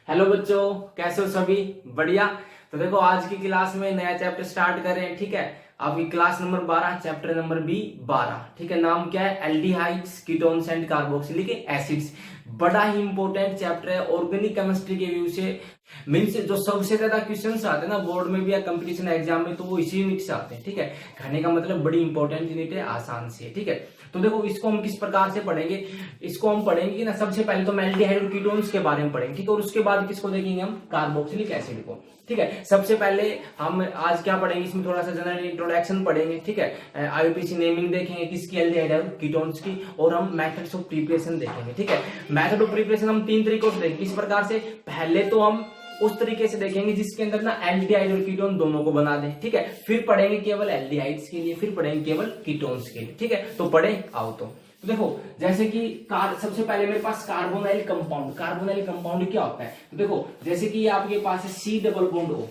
Hello बच्चों, कैसे हो सभी? बढ़िया। तो देखो, आज की क्लास में नया चैप्टर स्टार्ट कर रहे हैं। ठीक है, आपकी class number 12, chapter number B 12। ठीक है, नाम क्या है? Aldehydes, ketones and carboxylic acids. बड़ा ही इंपॉर्टेंट चैप्टर है ऑर्गेनिक केमिस्ट्री के व्यू से। मीन्स जो सबसे ज्यादा क्वेश्चंस आते हैं ना बोर्ड में भी या कंपटीशन एग्जाम में, तो वो इसी यूनिट से आते हैं। ठीक है, कहने का मतलब बड़ी इंपॉर्टेंट यूनिट है, आसान से है। ठीक है, तो देखो इसको हम किस प्रकार से पढ़ेंगे। इसको हम पढ़ेंगे ना, सबसे पहले तो एल्डिहाइड और कीटोन्स के बारे में पढ़ेंगे। ठीक है, और उसके बाद किसको देखेंगे हम? कार्बोक्सिलिक एसिड को। ठीक है, सबसे पहले हम आज क्या पढ़ेंगे, इसमें थोड़ा सा जनरल इंट्रोडक्शन पढ़ेंगे। ठीक है, आईयूपीएसी नेमिंग देखेंगे किसकी, एल्डिहाइड और कीटोन्स की, और हम मेथड्स ऑफ प्रिपरेशन देखेंगे। ठीक है, मेथड ऑफ प्रिपरेशन हम 3 तरीकों से देखेंगे। किस प्रकार से? पहले तो हम उस तरीके से देखेंगे जिसके अंदर ना एल्डिहाइड और कीटोन दोनों को बना दे। ठीक है, फिर पढ़ेंगे केवल एल्डिहाइड्स के लिए, फिर पढ़ेंगे केवल कीटोन्स के लिए। ठीक है, तो पढ़े आओ। तो देखो, जैसे कि सबसे पहले मेरे पास कार्बोनाइल कंपाउंड। कार्बोनाइल कंपाउंड क्या होता है? तो देखो, जैसे कि आपके पास है C डबल बॉन्ड O,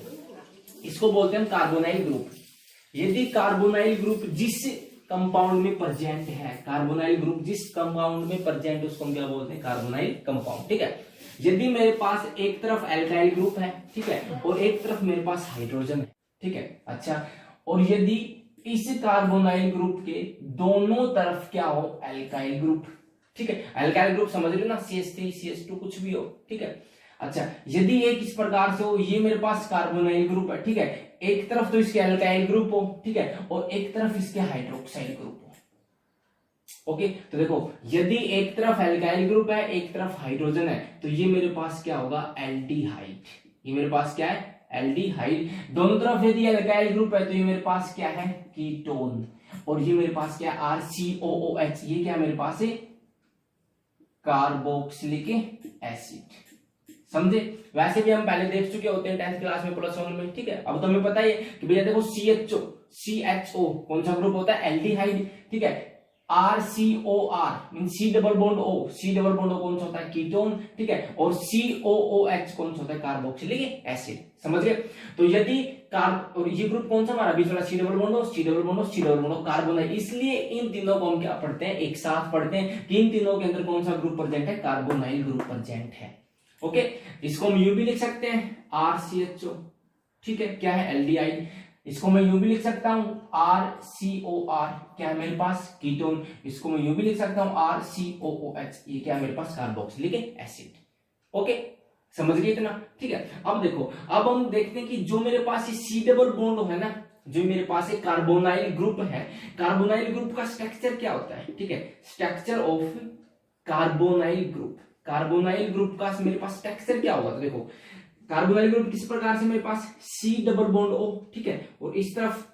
इसको बोलते हैं कार्बोनाइल ग्रुप। यदि कार्बोनाइल ग्रुप जिस कंपाउंड में प्रेजेंट है, कार्बोनाइल ग्रुप जिस कंपाउंड में प्रेजेंट है, उसको हम क्या बोलते हैं? Carbonyl compound. ठीक है, यदि मेरे पास एक तरफ एल्काइल ग्रुप है, ठीक है, और एक तरफ मेरे पास हाइड्रोजन है, ठीक है, अच्छा, और यदि इस कार्बोनाइल ग्रुप के दोनों तरफ क्या हो? Alkyl group. ठीक है, एल्काइल ग्रुप समझ रहे हो ना, CH3 CH2 कुछ भी हो। ठीक है, अच्छा, यदि एक इस प्रकार से हो, ये मेरे पास कार्बोनाइल ग्रुप है। ठीक है, एक तरफ तो इसके एल्काइल ग्रुप हो, ठीक है, और एक तरफ इसके हाइड्रोक्साइल ग्रुप हो। ओके, तो देखो, यदि एक तरफ एल्काइल ग्रुप है, एक तरफ हाइड्रोजन है, तो ये मेरे पास क्या होगा? एल्डिहाइड। ये मेरे पास क्या है? एल्डिहाइड। दोनों तरफ यदि एल्काइल ग्रुप है, तो ये मेरे पास क्या है? कीटोन। और ये मेरे पास क्या है? RCOOH। ये क्या मेरे पास है? Carboxylic acid. समझे? वैसे भी हम पहले देख चुके होते हैं 10th क्लास में, +1 में। ठीक है, अब तो हमें पता ही है कि भैया देखो, CHO कौन सा ग्रुप होता है? एल्डिहाइड। ठीक है, RCOR mean C double bond O, C double bond O कौन सा होता है? कीटोन। ठीक है, और COOH कौन सा होता है? Carboxylic acid. समझ गए? तो यदि और ये ग्रुप कौन सा हमारा बीच वाला? C double bond O, C double bond O, C double bond O, carbonyl. इसलिए इन तीनों को हम क्या पढ़ते हैं? एक साथ पढ़ते हैं कि इन तीनों के अंदर कौन सा ग्रुप प्रेजेंट है? कार्बोनाइल ग्रुप प्रेजेंट है। ओके, इसको हम यू भी लिख सकते हैं, RCHO। ठीक है, क्या है? एल्डिहाइड। इसको मैं यूं भी लिख सकता हूं, RCOR। क्या है मेरे पास? कीटोन। इसको मैं यूं भी लिख सकता हूं, RCOOH। ये क्या है मेरे पास? Carboxylic acid. ओके, समझ गए इतना? ठीक है, अब देखो, अब हम देखते हैं कि जो मेरे पास ये C डबल बॉन्ड है ना, जो मेरे पास एक कार्बोनाइल ग्रुप है, कार्बोनाइल ग्रुप का स्ट्रक्चर क्या होता है? ठीक है, structure of carbonyl group. Carbonyl group का मेरे पास स्ट्रक्चर क्या होगा? तो देखो, कार्बोनाइल ग्रुप किस प्रकार से? मेरे पास C डबल बॉन्ड O, ठीक है, और इस तरफ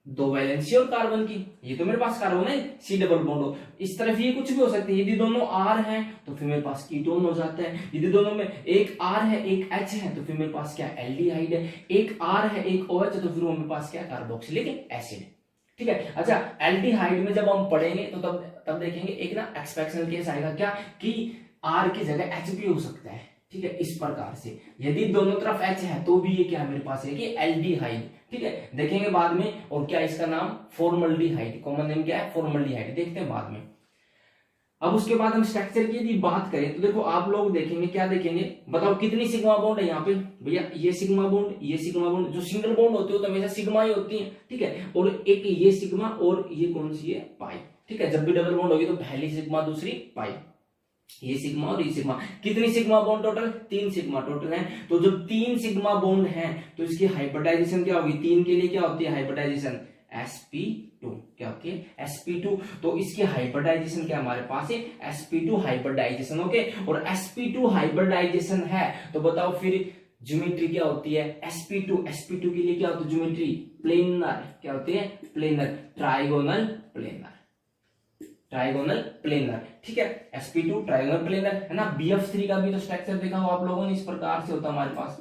2 वैलेंसी और कार्बन की, ये तो मेरे पास कार्बन है, C डबल बॉन्ड O। इस तरफ ये कुछ भी हो सकती है। यदि दोनों R हैं तो फिर मेरे पास कीटोन हो जाता है। यदि दोनों में एक R है एक H है, तो फिर मेरे पास क्या? एल्डिहाइड है। एक R है एक OH है, तो फिर मेरे पास क्या? Carboxylic acid. ठीक है, अच्छा, एल्डिहाइड में जब हम पढ़ेंगे तो तब देखेंगे एक ना एक्सपेक्शन केस आएगा, क्या कि R की जगह H भी हो सकता है। ठीक है, इस प्रकार से यदि दोनों तरफ H है तो भी ये क्या मेरे पास है? कि एल्डिहाइड। ठीक है, देखेंगे बाद में। और क्या इसका नाम? फॉर्मल्डिहाइड। कॉमन नेम क्या है? फॉर्मल्डिहाइड। देखते हैं बाद में। अब उसके बाद हम स्ट्रक्चर की यदि बात करें तो देखो, आप लोग देखेंगे, क्या देखेंगे? बताओ कितनी सिग्मा बॉन्ड है यहाँ पे? भैया ये सिग्मा बॉन्ड, ये सिग्मा बॉन्ड। जो सिंगल बॉन्ड होती है तो हमेशा सिग्मा ही होती है। ठीक है, और एक ये सिग्मा, और ये कौन सी है? पाई। ठीक है, जब भी डबल बॉन्ड होगी तो पहली सिग्मा दूसरी पाई। ये सिग्मा और ये सिग्मा। कितनी sigma bond total? 3 sigma total है। तो जब 3 सिग्मा बॉन्ड है तो इसकी हाइब्रिडाइजेशन क्या होगी? 3 के लिए क्या होती है हाइब्रिडाइजेशन? sp2। क्या होती है? sp2। तो इसकी हाइब्रिडाइजेशन क्या हमारे पास है? sp2 hybridisation. ओके, और sp2 हाइब्रिडाइजेशन है तो बताओ फिर ज्योमेट्री क्या होती है? sp2 के लिए क्या होती है ज्योमेट्री? प्लेनर। क्या होती है? Planar. Trigonal planar. Trigonal planar. ठीक है, sp2 ट्राइगोनल प्लेनर है ना। bf3 का भी तो स्ट्रक्चर देखा हो आप लोगों ने, इस प्रकार से होता हमारे पास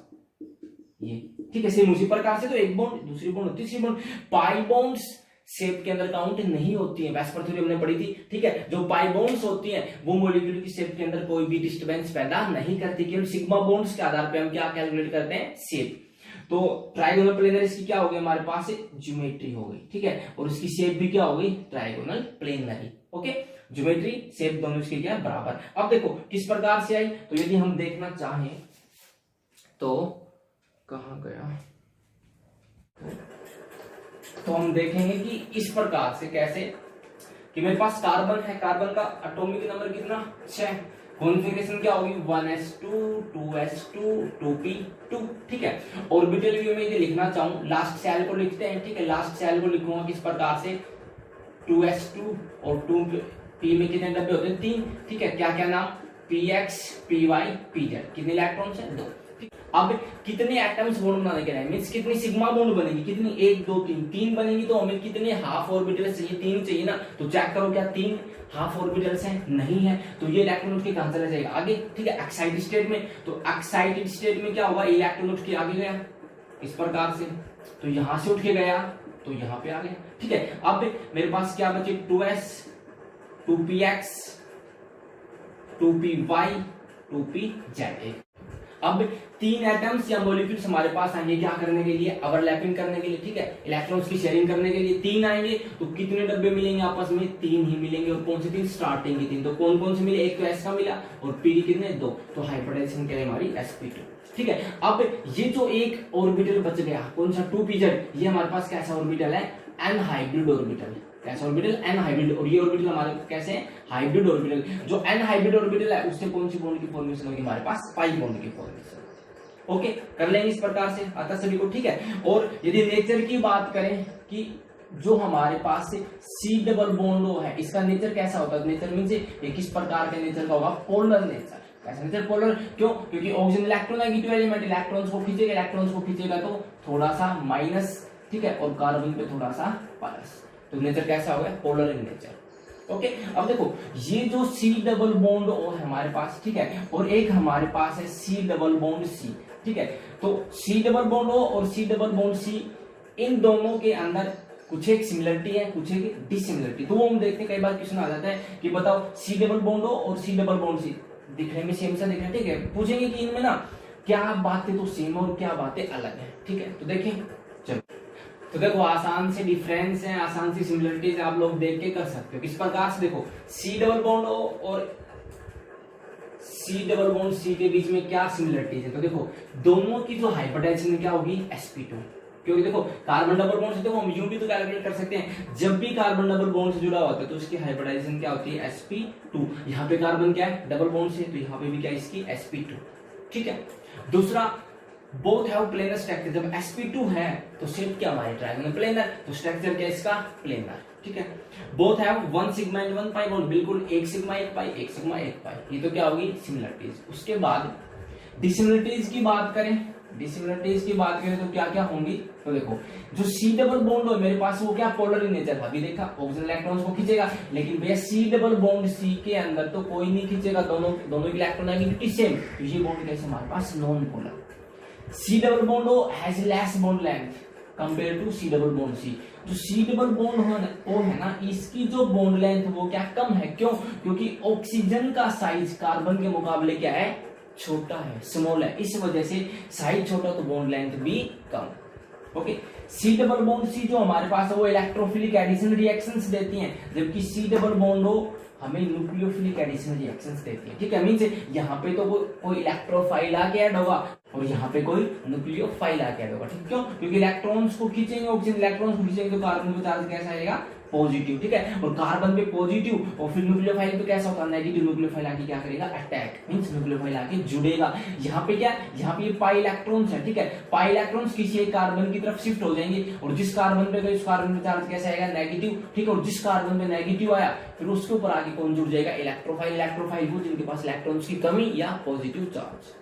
ये। ठीक है, सेम उसी प्रकार से तो एक बॉन्ड, दूसरी बॉन्ड, तीसरी बॉन्ड। पाई बॉन्ड्स शेप के अंदर काउंट नहीं होती है, वेस्पर थ्योरी हमने पढ़ी थी। ठीक है, जो पाई बॉन्ड्स होती हैं वो मॉलिक्यूल की शेप के अंदर कोई भी डिस्टर्बेंस पैदा नहीं करती। केवल सिग्मा बॉन्ड्स के आधार पे हम क्या कैलकुलेट करते हैं? शेप। तो ट्राइगोनल प्लेनर इसकी क्या हो गई हमारे पास? ज्योमेट्री हो गई। ठीक है, और इसकी शेप भी क्या हो गई? Trigonal planar. Okay, geometry shape दोनों इसके क्या बराबर। अब देखो किस प्रकार से आई, तो यदि हम देखना चाहें तो कहाँ गया, तो हम देखेंगे कि इस प्रकार से कैसे कि मेरे पास कार्बन है, कार्बन का एटॉमिक नंबर कितना 6, कॉन्फ़िगरेशन क्या होगी 1s2 2s2 2p2, ठीक है। ऑर्बिटल व्यू में यदि लिखना चाहूं लास्ट सेल को लिखते हैं, ठीक है, लास्ट सेल को लिखूंगा किस प्रकार से 2s2 और 2p में कितने डब्बे होते हैं 3, ठीक है। क्या क्या नाम px py pz, कितने इलेक्ट्रॉन्स हैं 2। अब कितने एटम्स बॉन्ड बनाने के लिए मींस कितनी सिग्मा बॉन्ड बनेगी, कितनी 1 2 3 3 बनेगी, तो हमें कितने हाफ ऑर्बिटल्स चाहिए 3 चाहिए ना, तो चेक करो क्या 3 हाफ ऑर्बिटल्स हैं, नहीं है, तो ये इलेक्ट्रॉन उठ के कहां चला जाएगा आगे, ठीक है, एक्साइटेड स्टेट में। तो एक्साइटेड स्टेट में क्या होगा, इलेक्ट्रॉन उठ के आगे गया इस प्रकार से, तो यहां से उठ के गया तो यहां पे आ गया, ठीक है। अब मेरे पास क्या बचे 2s 2px 2py 2pz। अब 3 एटम्स या मॉलिक्यूल्स हमारे पास आएंगे क्या करने के लिए, ओवरलैपिंग करने के लिए, ठीक है, इलेक्ट्रॉन्स की शेयरिंग करने के लिए 3 आएंगे, तो कितने डब्बे मिलेंगे आपस में 3 ही मिलेंगे, और कौन से 3 स्टार्टिंग के 3, तो कौन कौन से मिले, एक तो s का मिला और p कितने 2, तो हाइब्रिडाइजेशन क्या है हमारी sp2, ठीक है। अब ये जो एक ऑर्बिटल बच गया कौन सा 2pz, ये हमारे पास कैसा ऑर्बिटल है n हाइब्रिड ऑर्बिटल, कैसा ऑर्बिटल n हाइब्रिड, और ये ऑर्बिटल हमारे कैसे है हाइब्रिड ऑर्बिटल। जो n हाइब्रिड ऑर्बिटल है उससे कौन सी बॉन्ड की फॉर्मेशन होगी हमारे पास पाई बॉन्ड की फॉर्मेशन। ओके कर लेंगे इस प्रकार से आता सभी को, ठीक है। और यदि नेचर की बात करें कि जो हमारे पास से C डबल बॉन्ड है इसका नेचर कैसा होता है, नेचर मींस ये किस प्रकार का नेचर का होगा, पोलर नेचर। कैसा नेचर पोलर, क्यों, क्योंकि ऑक्सीजन इलेक्ट्रोनेगेटिव एलिमेंट इलेक्ट्रॉन्स को खींचेगा तो थोड़ा सा माइनस, ठीक है, और कार्बन पे थोड़ा सा प्लस, तो नेचर कैसा होगा पोलर इन नेचर। ओके अब देखो ये जो C डबल बॉन्ड O है हमारे पास, ठीक है, और एक हमारे पास है C डबल बॉन्ड C, ठीक है, तो C डबल बॉन्ड O और C डबल बॉन्ड C, इन दोनों के अंदर कुछ एक सिमिलरिटी है कुछ एक डिसिमिलरिटी, तो वो हम देखते हैं। कई बार क्वेश्चन आ जाता है कि बताओ C डबल बॉन्ड O और C डबल बॉन्ड C दिखने में सेम सा दिख रहा है, ठीक है, पूछेंगे कि इनमें ना क्या बातें तो सेम और क्या बातें अलग है, ठीक है, तो देखें चलो। तो देखो आसान से डिफरेंस है, आसान सी सिमिलरिटीज आप लोग देख के कर सकते हो किस प्रकार से। देखो C डबल बॉन्ड O और C डबल बॉन्ड C के बीच में क्या सिमिलरिटीज है, तो देखो दोनों की जो हाइब्रिडाइजेशन क्या होगी sp2, क्योंकि देखो कार्बन डबल बॉन्ड से देखो हम यूं भी तो कैलकुलेट कर सकते हैं, जब भी कार्बन डबल बॉन्ड से जुड़ा होता है तो उसकी हाइब्रिडाइजेशन क्या होती है sp2। यहाँ पे कार्बन क्या है डबल बॉन्ड से, तो यहाँ पे भी क्या है इसकी sp2, ठीक है। दूसरा बोथ हैव प्लेनर स्ट्रक्चर, जब sp2 है तो शेप क्या हमारी ट्रायंगल प्लेनर, तो स्ट्रक्चर क्या इसका प्लेनर, ठीक है। Both have 1 sigma and 1 pi bond, बिल्कुल 1 सिग्मा 1 पाई 1 सिग्मा 1 पाई, ये तो क्या होगी सिमिलरिटीज। उसके बाद डिसिमिलरिटीज की बात करें, डिसिमिलरिटीज की बात करें तो क्या क्या होंगी, तो देखो जो C डबल बॉन्ड हो मेरे पास वो क्या पोलर इन नेचर था, अभी देखा ऑक्सीजन इलेक्ट्रॉन्स को खींचेगा, लेकिन भैया C डबल बॉन्ड C के अंदर तो कोई नहीं खींचेगा, दोनों इलेक्ट्रोनेगेटिविटी सेम, तो ये बॉन्ड कैसे हमारे पास non polar. C double bond O has less bond length compare to C double bond C, जो C डबल बॉन्ड O है ना इसकी जो बॉन्ड लेंथ वो क्या कम है, क्यों, क्योंकि ऑक्सीजन का साइज कार्बन के मुकाबले क्या है छोटा है, स्मॉल है, इस वजह से साइज छोटा तो बॉन्ड लेंथ भी कम। Okay C double bond C जो हमारे पास है वो इलेक्ट्रोफिलिक एडिशन रिएक्शंस देती हैं, जबकि C डबल बॉन्ड O हमें न्यूक्लियोफिलिक एडिशन रिएक्शंस देती है, ठीक है। मींस यहाँ पे तो कोई इलेक्ट्रोफाइल आके ऐड होगा और यहाँ पे कोई न्यूक्लियोफाइल आके ऐड होगा, ठीक, क्यों, क्योंकि इलेक्ट्रॉन्स को खींचेंगे ऑक्सीजन इलेक्ट्रॉन्स को खींचेंगे तो कार्बन का चार्ज कैसा आएगा पॉजिटिव, ठीक है, और कार्बन पे पॉजिटिव और फिर न्यूक्लियोफाइल पे कैसा होता है नेगेटिव, न्यूक्लियोफाइल आके क्या करेगा अटैक, मींस न्यूक्लियोफाइल आके जुड़ेगा। यहाँ पे क्या, यहाँ पे पाई इलेक्ट्रॉन्स है, ठीक है, पाई इलेक्ट्रॉन्स किसी एक कार्बन की तरफ शिफ्ट हो जाएंगे और जिस कार्बन पे गए उस कार्बन पे चार्ज कैसा आएगा नेगेटिव, ठीक है, और जिस कार्बन पे नेगेटिव आया फिर उसके ऊपर आगे कौन जुड़ जाएगा इलेक्ट्रोफाइल, इलेक्ट्रोफाइल वो जिनके पास इलेक्ट्रॉन्स की कमी या पॉजिटिव चार्ज।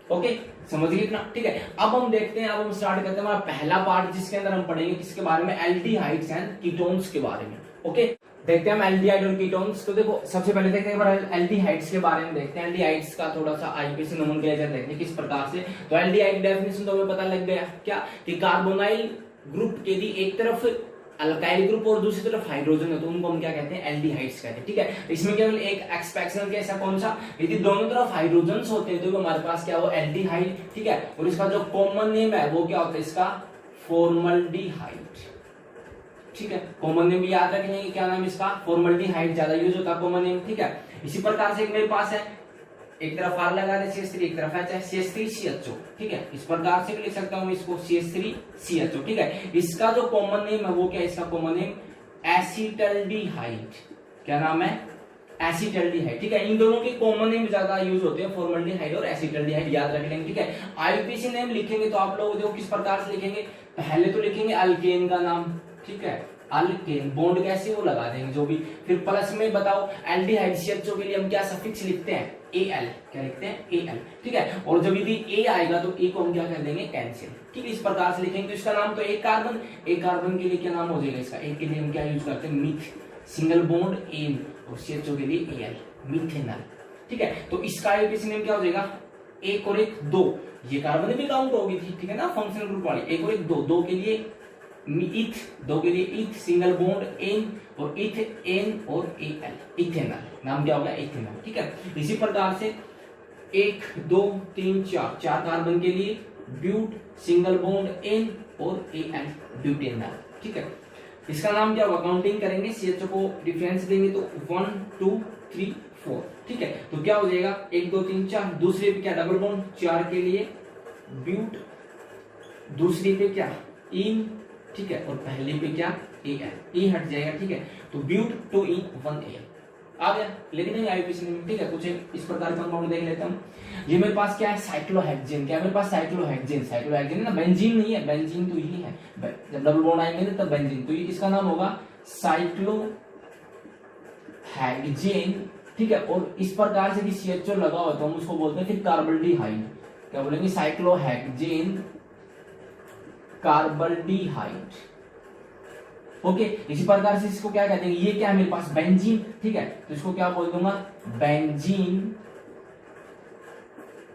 ओके समझ गए इतना, ठीक है। अब हम देखते हैं, अब हम स्टार्ट करते हैं हमारा पहला पार्ट जिसके अंदर हम पढ़ेंगे किसके बारे में, एल्डिहाइड्स एंड कीटोन्स के बारे में। ओके देखते हैं हम एल्डिहाइड और कीटोन्स। तो देखो सबसे पहले देखते हैं एल्डिहाइड्स के बारे में, देखते हैं एल्डिहाइड्स का थोड़ा सा आईपीसी नोमेनक्लेचर देखते हैं किस प्रकार से। तो एल्डिहाइड डेफिनेशन तो हमें पता लग गया क्या कि कार्बोनाइल ग्रुप के यदि एक तरफ अल्काइल ग्रुप और दूसरी तरफ हाइड्रोजन है तो उनको हम क्या कहते हैं एल्डिहाइड्स कहते हैं, ठीक है। इसमें केवल एक एक्सपेक्शन कैसा कौन सा, यदि दोनों तरफ हाइड्रोजन्स होते हैं तो हमारे पास क्या हो एल्डिहाइड, ठीक है, और इसका जो कॉमन नेम है वो क्या होता है इसका फॉर्मल्डिहाइड, ठीक है। कॉमन नेम भी याद रखेंगे क्या नाम इसका फॉर्मल्डिहाइड ज्यादा यूज होता है कॉमन नेम, ठीक है। इसी प्रकार से एक मेरे पास है एक तरफ R लगा दे CH3, एक तरफ H है CH3CHO, ठीक है। इस प्रकार से भी लिख सकता हूँ इसको CH3CHO, ठीक है। इसका जो कॉमन नेम है वो क्या है, इसका कॉमन नेम एसिटल्डिहाइड। क्या नाम है, एसिटल्डिहाइड, ठीक है। इन दोनों के कॉमन नेम ज्यादा यूज होते हैं, फॉर्मल्डिहाइड और एसिटल्डिहाइड, याद रख लेंगे, ठीक है। आईयूपीएसी नेम लिखेंगे तो आप लोग देखो किस प्रकार से लिखेंगे, पहले तो लिखेंगे अल्केन का नाम, ठीक है, अल्केन, बॉन्ड कैसे वो लगा देंगे जो भी, फिर प्लस में बताओ एल्डिहाइड CHO के लिए हम क्या सफिक्स लिखते हैं, Al, क्या लिखते हैं, Al, ठीक है। और जब यदि A आएगा तो A को हम क्या कर देंगे, कैंसिल, ठीक है। इस प्रकार से लिखेंगे तो इसका नाम तो एक कार्बन के लिए क्या नाम हो जाएगा इसका, एक के लिए हम क्या यूज करते हैं, मिथ, सिंगल बॉन्ड एन, और CHO के लिए Al, मिथेनॉल, ठीक है। तो इसका आईयूपीएसी नेम क्या हो जाएगा, एक और एक दो, ये कार्बन भी काउंट होगी थी, ठीक है ना, फंक्शनल ग्रुप वाली, एक और एक दो, दो के लिए इथ, दो के लिए इथ, सिंगल बॉन्ड एन, और इथ एन और Al, इथेनॉल, नाम क्या होगा, इथेनॉल, ठीक है। इसी प्रकार से 1 2 3 4, चार कार्बन के लिए ब्यूट, सिंगल बॉन्ड एन और Al, ब्यूटेनॉल, ठीक है। इसका नाम क्या होगा, काउंटिंग करेंगे, CHO को डिफरेंस देंगे तो 1 2 3 4, ठीक है। तो क्या हो जाएगा, 1 2 3 4, दूसरे पे क्या डबल बॉन्ड, 4 के लिए ब्यूट, दूसरी पे क्या इन, ठीक है, और पहले पे क्या Al, E हट जाएगा, ठीक है। तो ब्यूट 2 इन 1 Al आ गया, लेकिन नहीं आईयूपीएसी में, ठीक है। कुछ इस प्रकार का कंपाउंड देख लेता हूँ। ये मेरे पास क्या है, साइक्लोहेक्सेन, क्या है मेरे पास, साइक्लोहेक्सेन, साइक्लोहेक्सेन ना, बेंजीन नहीं है, बेंजीन तो यही है, जब डबल बॉन्ड आएंगे ना तब बेंजीन, तो इसका नाम होगा साइक्लोहेक्सेन, ठीक है। और इस प्रकार से भी CHO लगा हो तो हम उसको बोलते हैं फिर कार्बल्डिहाइड, क्या बोलेंगे, साइक्लोहेक्सेन कार्बल्डिहाइड, ओके। इसी प्रकार से इसको क्या कहते हैं, ये क्या है मेरे पास, बेंजीन, ठीक है। तो इसको क्या बोल दूंगा, बेंजीन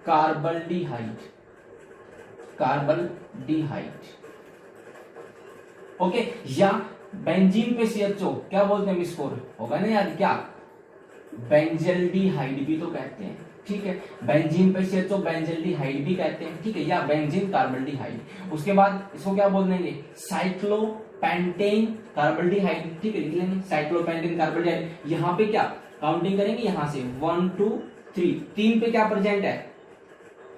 कार्बल्डिहाइड, कार्बल्डिहाइड, ओके। या बेंजीन पे CHO क्या बोलते हैं, इसको होगा ना यार, क्या बेंजल्डिहाइड भी तो कहते हैं, ठीक है। बेंजीन पे CHO बेंजल्डिहाइड भी कहते हैं, ठीक है, या बेंजीन कार्बल्डिहाइड। उसके बाद इसको क्या बोल देंगे, साइक्लोपेंटेन कार्बल्डिहाइड, ठीक है, लिख लेंगे साइक्लोपेंटेन कार्बल्डिहाइड। यहाँ पे क्या काउंटिंग करेंगे, यहाँ से 1 2 3, 3 पे क्या प्रेजेंट है,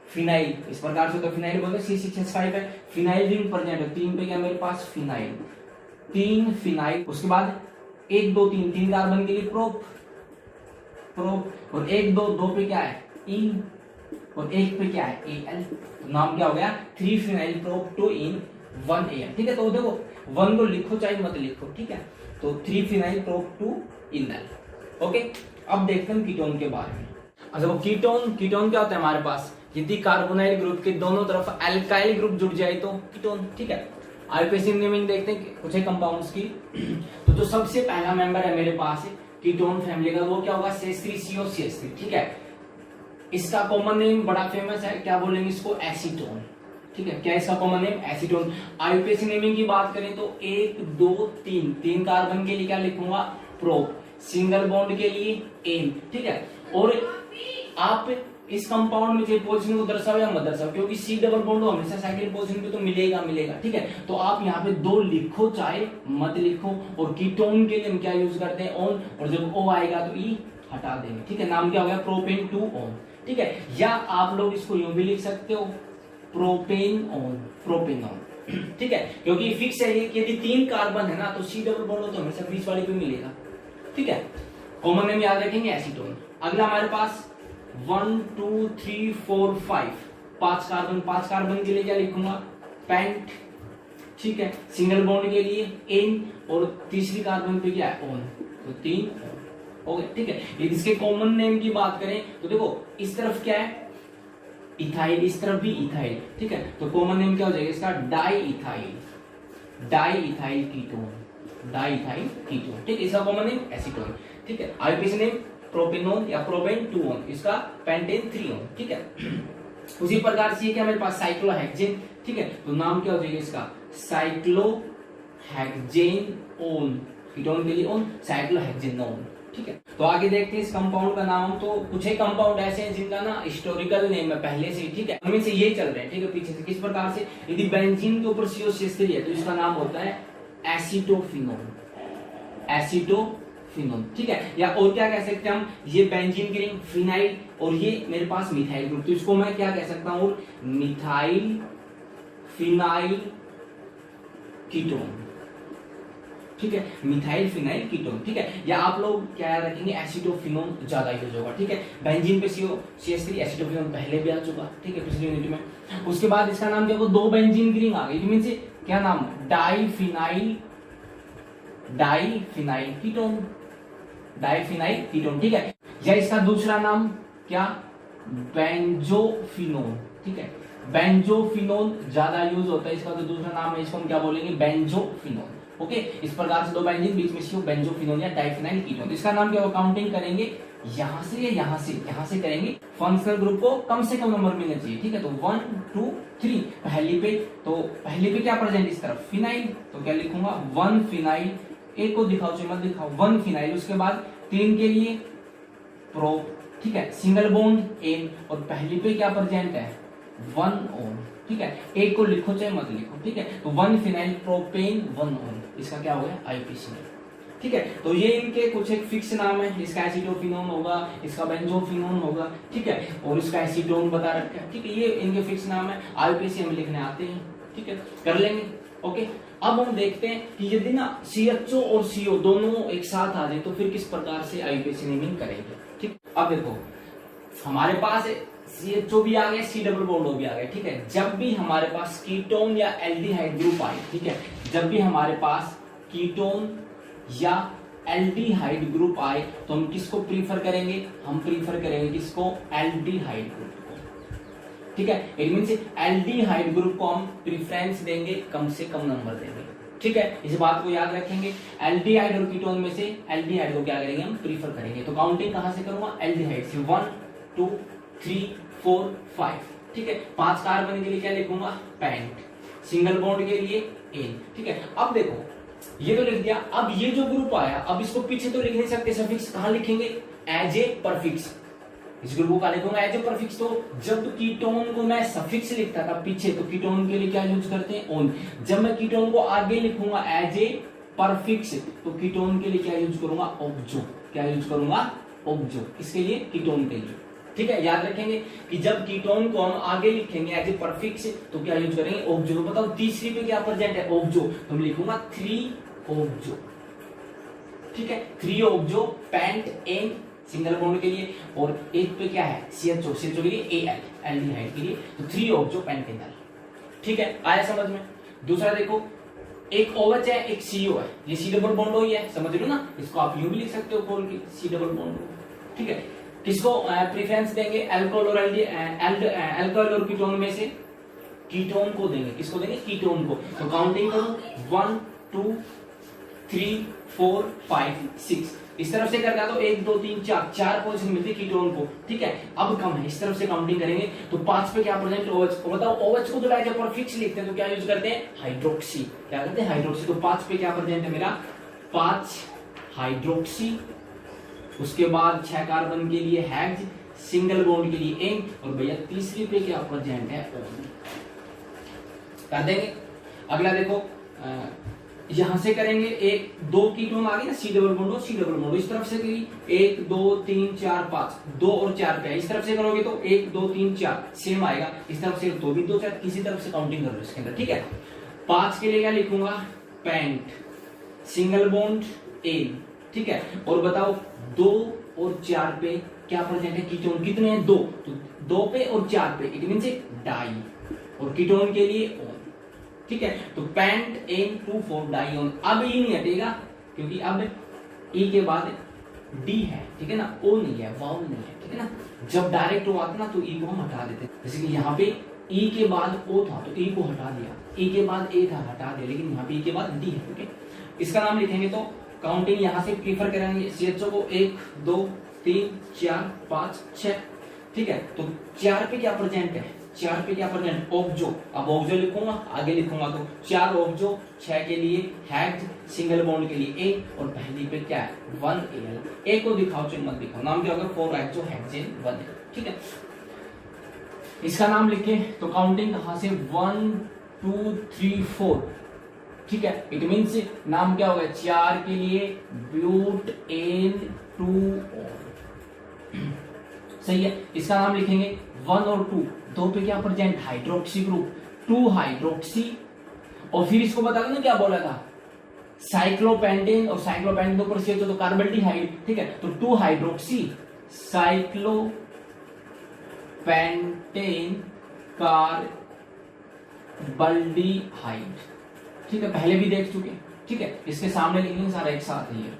फिनाइल, इस प्रकार से तो फिनाइल बोलते हैं, C6H5 है, फिनाइल रिंग प्रेजेंट है, 3 पे क्या मेरे पास, फिनाइल, 3 फिनाइल। उसके बाद 1 2 3, 3 कार्बन के लिए प्रोप, प्रोप, और 1 2 2 पे क्या है, इन, और 1 पे क्या है, Al, तो नाम क्या हो गया, 3 फिनाइल प्रोप 2 इन 1 Al, ठीक है। तो देखो 1 को लिखो चाहे मत लिखो, ठीक है। तो 3 फिनाइल प्रोप 2 इन Al, ओके। अब देखते हैं कीटोन के बारे में। अच्छा, वो कीटोन क्या होता है हमारे पास, यदि कार्बोनाइल ग्रुप के दोनों तरफ अल्काइल ग्रुप जुड़ जाए तो कीटोन, ठीक है। आईयूपीएसी नेमिंग देखते हैं कुछ कंपाउंड्स की। तो जो सबसे पहला मेंबर है मेरे पास कीटोन फैमिली का, वो क्या होगा, CH3COCH3, ठीक है। इसका कॉमन नेम बड़ा फेमस है, क्या बोलेंगे इसको, एसीटोन, ठीक है। क्या इसका common name, acetone. IUPAC naming की बात करें तो 1 2 3, 3 कार्बन के लिए क्या लिखूंगा, प्रोप, सिंगल बॉन्ड के लिए एन, ठीक है। और आप इस कंपाउंड में जो पोजीशन को दर्शाओ या मत दर्शाओ, क्योंकि C डबल बॉन्ड हमेशा साइक्लिक पोजीशन पे तो मिलेगा, ठीक है। तो आप यहाँ पे 2 लिखो चाहे मत लिखो, और कीटोन के लिए हम क्या यूज करते हैं, ऑन, और जब O आएगा तो E हटा देंगे, ठीक है। नाम क्या हो गया, प्रोपेन 2 ऑन, ठीक है। या आप लोग इसको यूं भी लिख सकते हो, प्रोपेन ऑन, प्रोपेनॉन, ठीक है। क्योंकि फिक्स है कि यदि 3 कार्बन है ना तो C डबल बॉन्ड हो तो हमेशा बीच वाले पे मिलेगा, ठीक है। कॉमन नेम याद रखेंगे, एसीटोन। अगला हमारे पास 1 2 3 4 5, 5 कार्बन, 5 कार्बन के लिए क्या लिखूंगा, पेंट, ठीक है। सिंगल बॉन्ड के लिए एन, और तीसरी कार्बन पे क्या है, ऑन, तो 3 हो गए, ठीक है। यदि इसके कॉमन नेम की बात करें तो देखो इस तरफ क्या है, इथाइल, इस तरफ भी इथाइल, ठीक है। तो कॉमन नेम क्या हो जाएगा इसका, di ethyl, di ethyl ketone, di ethyl ketone, ठीक है। इसका कॉमन नेम एसीटोन, ठीक है। आईयूपीएसी नेम प्रोपेनोन या प्रोपेन 2 ऑन, इसका पेंटेन 3 ऑन, ठीक है। उसी प्रकार से क्या मेरे पास, साइक्लोहेक्सेन, ठीक है। तो नाम क्या हो जाएगा इसका, साइक्लोहेक्सेन ऑन, कीटोन के लिए ऑन, साइक्लोहेक्सेनोन, ठीक है। तो आगे देखते हैं इस कंपाउंड का नाम। तो कुछ एक कंपाउंड ऐसे हैं जिनका ना हिस्टोरिकल नेम है पहले से, ठीक है, उनमें से ये चल रहे हैं, ठीक है, पीछे से। किस प्रकार से, यदि बेंजीन के ऊपर COCH3 है तो इसका नाम होता है एसिटोफिनोन, एसिटोफिनोन, फिनोल, ठीक है। या और क्या कह सकते हैं हम, ये बेंजीन की रिंग फिनाइल और ये मेरे पास मिथाइल ग्रुप, तो इसको मैं क्या कह सकता हूं, मिथाइल फिनाइल कीटोन, ठीक है, मिथाइल फिनाइल कीटोन, ठीक है। या आप लोग क्या रखेंगे, एसिटोफिनोन ज्यादा यूज होगा, ठीक है। बेंजीन पे CH3 एसिटोफिनोन पहले भी आ चुका, ठीक है, पिछली यूनिट में। उसके बाद इसका नाम क्या होगा, दो बेंजीन की रिंग आ गई, मींस क्या नाम, डाइफिनाइल कीटोन, डाइफिनाइल कीटोन, ठीक है। या इसका दूसरा नाम क्या, बेंजोफिनोन, ठीक है, बेंजोफिनोन ज्यादा यूज होता है, इसका तो दूसरा नाम है, इसको हम क्या बोलेंगे, बेंजोफिनोन, ओके। इस प्रकार से दो बेंजीन बीच में सी बेंजोफिनोन या डाइफिनाइल कीटोन। इसका नाम क्या होगा, काउंटिंग करेंगे यहां से या यहां से करेंगे, फंक्शनल ग्रुप को कम से कम नंबर मिलना चाहिए, ठीक है। तो 1 2 3 पहली पे क्या प्रेजेंट, इस तरफ फिनाइल, तो क्या लिखूंगा 1 फिनाइल, एक को दिखाओ चाहे मत दिखाओ, 1 फिनाइल। उसके बाद 3 के लिए प्रो, ठीक है, सिंगल बॉन्ड एन, और पहली पे क्या प्रेजेंट है, 1 ओन, ठीक है, एक को लिखो चाहे मत लिखो, ठीक है। तो 1 फिनाइल प्रोपेन 1 ओन, इसका क्या हो गया, आईपीसी, ठीक है। तो ये इनके कुछ एक फिक्स नाम है, इसका एसिटोफिनोन होगा, इसका बेंजोफिनोन होगा, ठीक है, और इसका एसीटोन बता रखा है, ठीक है, ये इनके फिक्स नाम है, आईपीसी हम लिखने आते हैं, ठीक है, कर लेंगे, ओके। अब हम देखते हैं कि यदि ना CHO और CO दोनों एक साथ आ जाए तो फिर किस प्रकार से आईपीसी नेमिंग करेंगे, ठीक। अब देखो हमारे पास CHO भी आ गया, C डबल बॉन्ड भी आ गया, ठीक है। जब भी हमारे पास कीटोन या एल्डिहाइड ग्रुप आए, ठीक है, जब भी हमारे पास कीटोन या एल्डिहाइड ग्रुप आए तो हम किसको प्रीफर करेंगे, हम प्रीफर करेंगे किसको, एल्डिहाइड ग्रुप को, ठीक है। इट मींस एल्डिहाइड ग्रुप को हम प्रेफरेंस देंगे, कम से कम नंबर देंगे, ठीक है। इस बात को याद रखेंगे, एल्डिहाइड और कीटोन में से एल्डिहाइड को क्या करेंगे, हम प्रीफर करेंगे। तो काउंटिंग कहां से करूंगा, एल्डिहाइड से 1 2 3 4 5, ठीक है। 5 कार्बन के लिए क्या लिखूंगा, पेंट, सिंगल बॉन्ड के लिए एन, ठीक है। अब देखो ये तो लिख दिया, अब ये जो ग्रुप आया, अब इसको पीछे तो लिख नहीं सकते, सफिक्स कहां लिखेंगे, एज ए परफिक्स, इस ग्रुप को क्या लिखूंगा, एज ए परफिक्स। तो जब कीटोन को मैं सफिक्स लिखता था पीछे, तो कीटोन के लिए क्या यूज करते हैं, ओन। जब मैं कीटोन को आगे लिखूंगा एज ए परफिक्स, तो कीटोन के लिए क्या यूज करूंगा, ऑब्जो, क्या यूज करूंगा, ऑब्जो, इसके लिए कीटोन के लिए, ठीक है। याद रखेंगे कि जब कीटोन को हम आगे लिखेंगे एज ए परफिक्स तो क्या यूज करेंगे, ऑब्जो। तो बताओ तीसरी पे क्या प्रेजेंट है, ऑब्जो, तो हम लिखूंगा 3 ऑब्जो, ठीक है, 3 ऑब्जो, पेंट एन सिंगल बॉन्ड के लिए, और एक पे क्या है, CHO के लिए एल, एल्डिहाइड के लिए, तो 3 ऑब्जो पेंटेनल, ठीक है। आया समझ में। दूसरा देखो, एक OH है, एक CO है, ये C डबल बॉन्ड ही है, समझ लो ना, इसको आप यूं भी लिख सकते हो खोल के, C डबल बॉन्ड, ठीक है। किसको प्रेफरेंस देंगे, अल्कोहल और अल्कोहल और कीटोन में से कीटोन को देंगे, किसको देंगे, कीटोन को। तो काउंटिंग करो 1 2 3 4 5 6, इस तरफ से करता तो 1 2 3 4 4 पोजीशन मिलती है कीटोन को, ठीक है। अब कम है, इस तरफ से काउंटिंग करेंगे तो 5 पे क्या प्रेजेंट, OH को। बताओ OH को तो एज ए परफिक्स लिखते हैं तो क्या यूज करते हैं, हाइड्रोक्सी, क्या करते हैं, हाइड्रोक्सी। तो 5 पे क्या प्रेजेंट है मेरा, 5 हाइड्रोक्सी। उसके बाद 6 कार्बन के लिए हैग्ज, सिंगल बॉन्ड के लिए एन, और भैया तीसरी पे क्या प्रेजेंट है, ओन, कर देंगे। अगला देखो यहां से करेंगे, 1 2 कीटोन आ गए ना, C डबल बॉन्ड, इस तरफ से करी 1 2 3 4 5, 2 और 4 पे, इस तरफ से करोगे तो 1 2 3 4 सेम आएगा, इस तरफ से तो भी 2 4, किसी तरफ से काउंटिंग करो इसके अंदर, ठीक है। 5 के लिए क्या लिखूंगा, पेंट, सिंगल बॉन्ड एन, ठीक है। और बताओ 2 और 4 पे क्या प्रेजेंट है, कीटोन कितने हैं, 2, तो 2 पे और 4 पे इट मींस डाई, और कीटोन के लिए ओन, ठीक है। तो पेंट एन 2 4 डाई ओन। अब ई नहीं हटेगा क्योंकि अब ई के बाद डी है, ठीक है ना, ओ नहीं है, वाउल नहीं है, ठीक है ना। जब डायरेक्ट ओ आता ना तो ई को हम हटा देते, जैसे कि यहाँ पे ई के बाद ओ था तो ई को हटा दिया, ई के बाद ए था हटा दिया, लेकिन यहाँ पे ई के बाद डी है, ओके। इसका नाम लिखेंगे तो काउंटिंग यहां से प्रीफर करेंगे CHO को 1 2 3 4 5 6, ठीक है। तो 4 पे क्या प्रेजेंट है, 4 पे क्या प्रेजेंट, ऑब्जो। अब ऑब्जो लिखूंगा, आगे लिखूंगा तो 4 ऑब्जो, 6 के लिए हैग्ड, सिंगल बॉन्ड के लिए ए, और पहली पे क्या है 1 एल, ए को दिखाओ चाहे मत दिखाओ, नाम क्या होगा 4 एक्सो हेक्सेन 1, ठीक है। इसका नाम लिखे तो काउंटिंग कहां से 1 2 3 4, ठीक है, इट मीन्स नाम क्या होगा 4 के लिए ब्यूटेन 2 सही है। इसका नाम लिखेंगे 1 और 2, 2 पे क्या प्रेजेंट हाइड्रोक्सी ग्रुप, 2 हाइड्रोक्सी, और फिर इसको बता देना क्या बोला था साइक्लोपेंटेन, और साइक्लोपेंटेन तो ऊपर से तो कार्बल्डिहाइड, ठीक है, तो 2 हाइड्रोक्सी साइक्लोपेंटेन कार्बल्डिहाइड, ठीक है, पहले भी देख चुके, ठीक है, इसके सामने लिखेंगे सारा एक साथ ही है।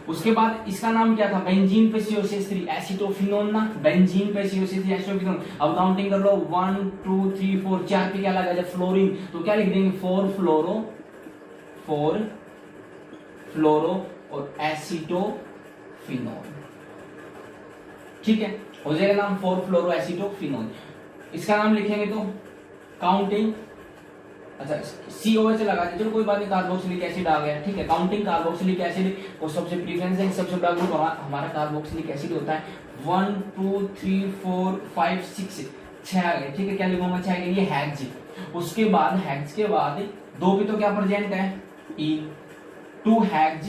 उसके बाद इसका नाम क्या था बेंजीन पे CO6 एसिटोफिनोन ना, बेंजीन पे CO6 एसिटोफिनोन। अब काउंटिंग कर लो 1 2 3 4, 4 पे क्या लगा जब फ्लोरीन, तो क्या लिख देंगे 4 फ्लोरो और एसिटोफिनोन, ठीक है, हो जाएगा नाम 4 फ्लोरो एसिटोफिनोन। इसका नाम लिखेंगे तो काउंटिंग, अच्छा COH लगा दीजिए, चलो कोई बात नहीं, कार्बोक्सिलिक एसिड आ गया, ठीक है, काउंटिंग कार्बोक्सिलिक एसिड को सबसे प्रीफरेंस है, सबसे बड़ा ग्रुप हमारा कार्बोक्सिलिक एसिड होता है। 1 2 3 4 5 6 6 आ गए, ठीक है, क्या लिखूंगा 6 के लिए हेक्स। उसके बाद हेक्स के बाद 2 पे तो क्या प्रेजेंट है इन, 2 हेक्स,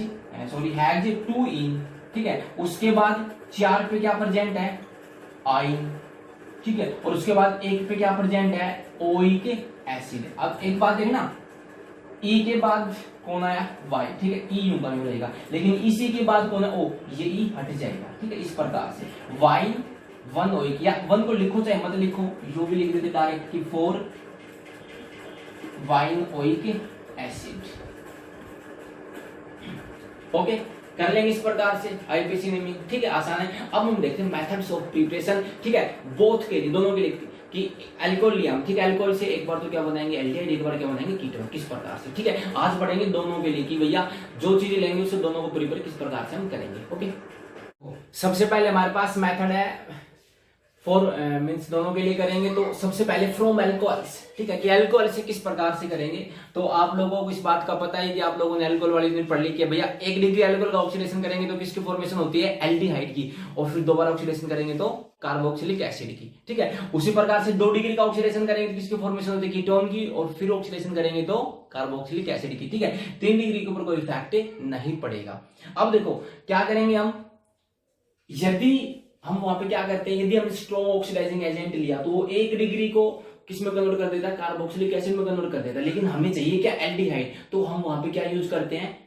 सॉरी हेक्स 2 इन, ठीक है, उसके बाद 4 पे क्या प्रेजेंट है आइन, ठीक है, और उसके बाद 1 पे क्या प्रेजेंट है ओइक एसिड। अब एक बात देखना, ई के बाद कौन आया वाई, ठीक है, ई यूं बनी रहेगा, लेकिन इसी के बाद कौन है ओ, ये ई हट जाएगा, ठीक है, इस प्रकार से वाई 1 ओइक, या 1 को लिखो चाहे मत लिखो, यू भी लिख देते डायरेक्ट कि 4 वाइन ओइक एसिड, ओके, कर लेंगे इस प्रकार से आईपीसी नेमिंग, ठीक है, आसान है। अब हम देखते हैं मेथड्स ऑफ प्रिपरेशन, ठीक है, बोथ के लिए, दोनों के लिए, कि अल्कोहल लिया हम, ठीक है, अल्कोहल से एक बार तो क्या बनाएंगे एल्डिहाइड, एक बार क्या बनाएंगे कीटोन, किस प्रकार से, ठीक है, आज पढ़ेंगे दोनों के लिए कि भैया जो चीजें लेंगे उससे दोनों को प्रिपेयर किस प्रकार से हम करेंगे। ओके, सबसे पहले हमारे पास मेथड है फॉर मीन्स दोनों के लिए करेंगे, तो सबसे पहले फ्रॉम एल्कोहल्स, ठीक है, कि अल्कोहल से किस प्रकार से करेंगे। तो आप लोगों को इस बात का पता है कि आप लोगों ने अल्कोहल वाली दिन पढ़ ली कि भैया 1 डिग्री अल्कोहल का ऑक्सीडेशन करेंगे तो किसकी फॉर्मेशन होती है एल्डिहाइड की, और फिर दोबारा ऑक्सीडेशन करेंगे तो कार्बोक्सिलिक एसिड की, ठीक है। उसी प्रकार से 2 डिग्री का ऑक्सीडेशन करेंगे तो किसकी फॉर्मेशन होती है कीटोन की, और फिर ऑक्सीडेशन करेंगे तो कार्बोक्सिलिक एसिड की, ठीक है। 3 डिग्री के ऊपर कोई इफेक्ट नहीं पड़ेगा। अब देखो क्या करेंगे हम, यदि हम वहां पे क्या करते हैं, यदि हम स्ट्रॉन्ग ऑक्सीडाइजिंग एजेंट लिया तो वो 1 डिग्री को किस में कन्वर्ट कर देता है कार्बोक्सिलिक एसिड में कन्वर्ट कर देता है, लेकिन हमें चाहिए क्या एल्डिहाइड, तो हम वहां पे क्या यूज करते हैं